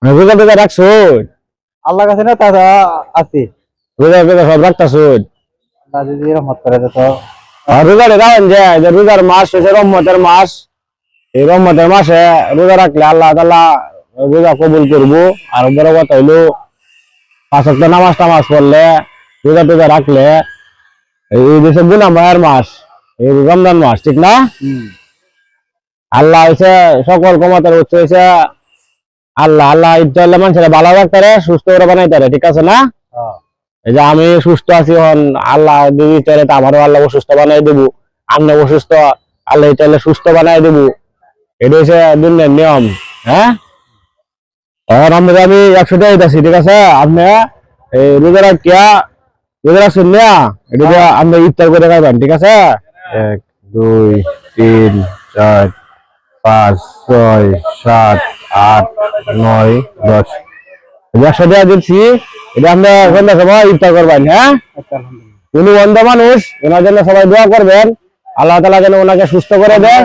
রোজা টোজা রাখছো? আল্লাহ কাছে না তা আছে। রোজা টোজা সব রাখতাছো? আল্লাহ যদি রহমত করে তো। রোজারে রাখেন যে রোজার মাস হচ্ছে রহমতের মাস। এই রহমতের মাসে রোজা রাখলে আল্লাহ তাআলা রোজা কবুল করবো। আর বড় কথা হইলো 5 ওয়াক্ত নামাজ টামাজ পড়লে, রোজা টোজা রাখলে এই দেশে গুনাহ মায়ের মাস, এই রমজান মাস, ঠিক না? আল্লাহ হইছে সকল ক্ষমতার উৎস হইছে আল্লাহ। আল্লাহ ইচ্ছা হলে মানুষের ভালো রাখতে সুস্থ করে বানাইতে পারে, ঠিক আছে না? এই যে আমি সুস্থ আছি এখন, আল্লাহ যদি চাইলে তো আমারও আল্লাহ অসুস্থ বানাই দেবো। আমি অসুস্থ, আল্লাহ চাইলে সুস্থ বানাই দেবো। এটা হচ্ছে দুনিয়ার নিয়ম। হ্যাঁ, এখন আমি 100 টাকা দিতেছি, ঠিক আছে? আপনি এই রোজা রাখিয়া, রোজা রাখছেন না, এটা দিয়ে আপনি ইফতার করে খাইবেন, ঠিক আছে? 1 2 3 4 5 6 7 8 9 10 100 টাকা দিচ্ছি। এটা আপনি সন্ধ্যার সময় ইফতার করবেন। হ্যাঁ, উনি অন্ধ মানুষ, ওনার জন্য সবাই দোয়া করবেন, আল্লাহ তাআলা যেন ওনাকে সুস্থ করে দেয়।